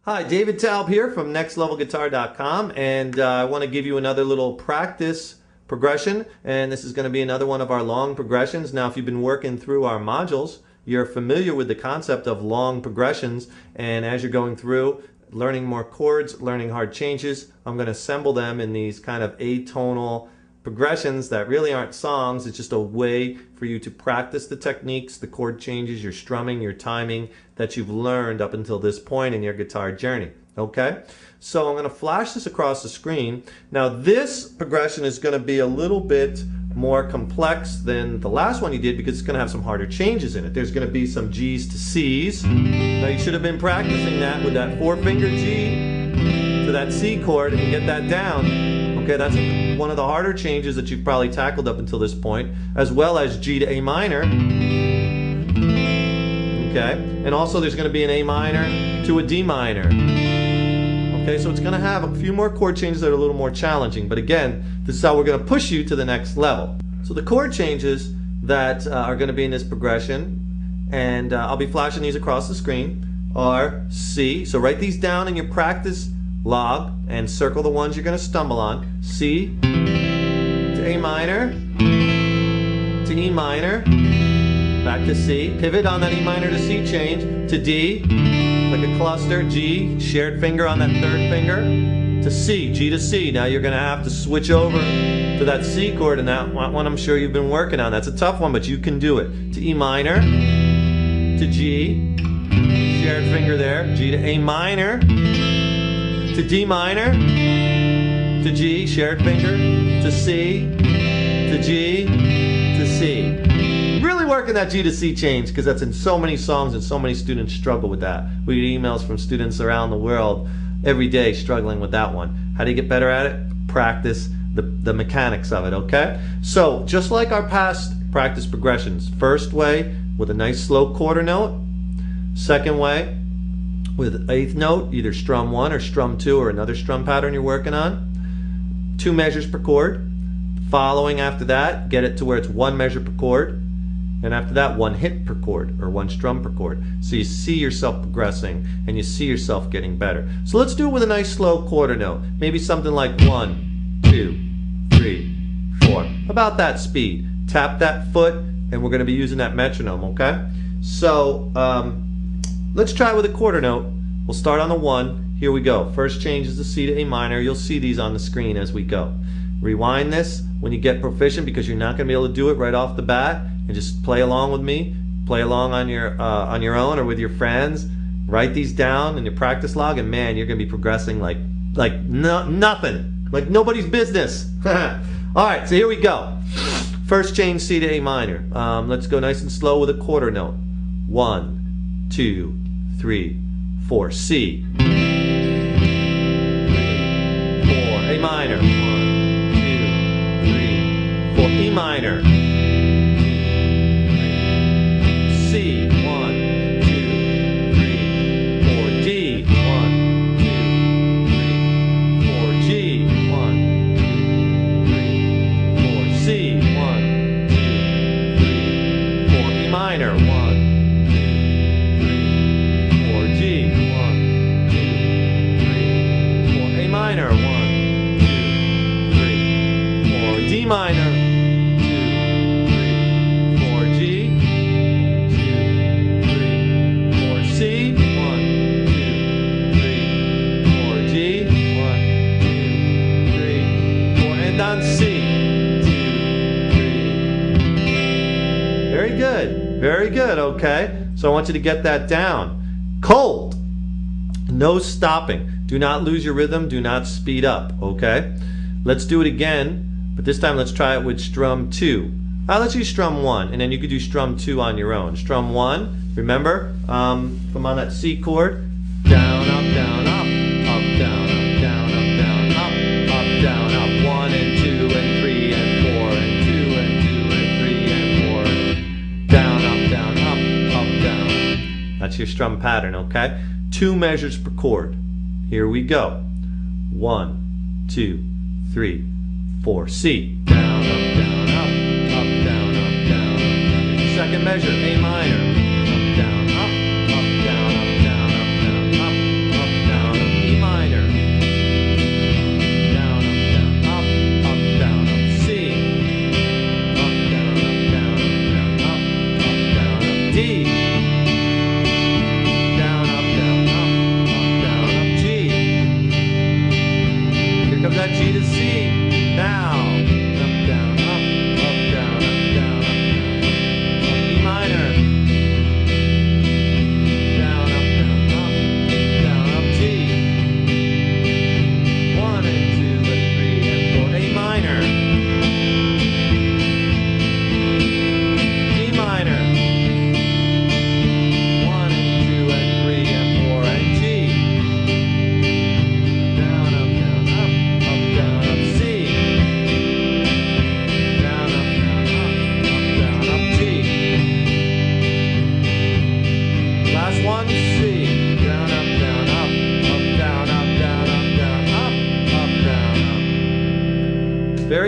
Hi, David Taub here from nextlevelguitar.com, and I want to give you another little practice progression, and this is going to be another one of our long progressions. Now, if you've been working through our modules, you're familiar with the concept of long progressions, and as you're going through, learning more chords, learning hard changes, I'm going to assemble them in these kind of atonal progressions that really aren't songs. It's just a way for you to practice the techniques, the chord changes, your strumming, your timing that you've learned up until this point in your guitar journey. Okay? So I'm going to flash this across the screen. Now this progression is going to be a little bit more complex than the last one you did because it's going to have some harder changes in it. There's going to be some G's to C's. Now you should have been practicing that with that 4-finger G to that C chord and get that down. Okay, that's one of the harder changes that you've probably tackled up until this point, as well as G to A minor. Okay, and also there's going to be an A minor to a D minor. Okay, so it's going to have a few more chord changes that are a little more challenging, but again, this is how we're going to push you to the next level. So the chord changes that are going to be in this progression, and I'll be flashing these across the screen, are C. So write these down in your practice log and circle the ones you're going to stumble on. C to A minor to E minor, back to C, pivot on that E minor to C change, to D, like a cluster, G, shared finger on that third finger, to C, G to C. Now you're going to have to switch over to that C chord, and that one I'm sure you've been working on. That's a tough one, but you can do it. To E minor, to G, shared finger there, G to A minor, to D minor, to G, shared finger, to C, to G, to C. Really working that G to C change because that's in so many songs and so many students struggle with that. We get emails from students around the world every day struggling with that one. How do you get better at it? Practice the mechanics of it, okay? So just like our past practice progressions, first way with a nice slow quarter note, second way with eighth note, either strum 1 or strum 2 or another strum pattern you're working on. 2 measures per chord. Following after that, get it to where it's 1 measure per chord. And after that, 1 hit per chord or 1 strum per chord. So you see yourself progressing and you see yourself getting better. So let's do it with a nice slow quarter note. Maybe something like 1, 2, 3, 4. About that speed. Tap that foot and we're going to be using that metronome, okay? So let's try with a quarter note. We'll start on the 1. Here we go. First change is the C to A minor. You'll see these on the screen as we go. Rewind this when you get proficient because you're not going to be able to do it right off the bat. And just play along with me. Play along on your own or with your friends. Write these down in your practice log, and man, you're going to be progressing like nothing, like nobody's business. All right, so here we go. First change C to A minor. Let's go nice and slow with a quarter note. 1, 2, 3, 4. C. 3, 4. A minor. 1, 2, 3, 4. E minor. C, 1, 2, 3, 4. D, 1, 2, 3, 4. G, 1, 2, 3, 4. C, 1, 2, 3, 4. E minor, 1, 2, 3, 4. G, 1, 2, 3, 4. A minor, 1, 2, 3, 4. D minor. On C. 2, 3. Very good. Very good, okay? So I want you to get that down. Cold. No stopping. Do not lose your rhythm. Do not speed up, okay? Let's do it again, but this time let's try it with strum 2. Let's use strum 1, and then you could do strum 2 on your own. Strum 1, remember, from on that C chord, down, up, down, up, up, down, up, down, up, down, up, down, up. 1 and 2 and 3 and 4 and 2 and 2 and 3 and 4. Down, up, down, up, down. That's your strum pattern, okay? 2 measures per chord. Here we go. 1, 2, 3, 4. C. Down, up, down, up, down, up, down, up, down. Second measure, A minor. Up, down, up, down, up, down, up, down, up, down.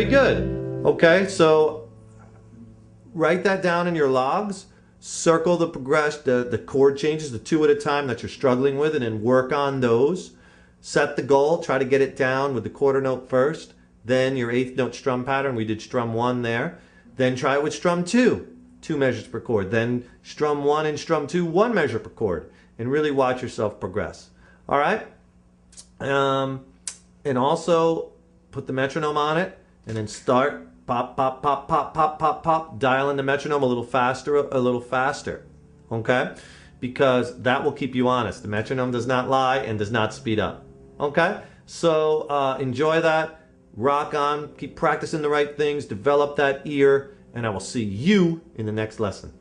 Very good. Okay, so write that down in your logs. Circle the chord changes, the 2 at a time that you're struggling with, and then work on those. Set the goal. Try to get it down with the quarter note first. Then your 8th note strum pattern. We did strum 1 there. Then try it with strum 2, 2 measures per chord. Then strum 1 and strum 2, 1 measure per chord. And really watch yourself progress. All right? And also put the metronome on it, and then start pop, pop, pop, pop, pop, pop, pop. Dial in the metronome a little faster, okay? Because that will keep you honest. The metronome does not lie and does not speed up, okay? So enjoy that, rock on, keep practicing the right things, develop that ear, and I will see you in the next lesson.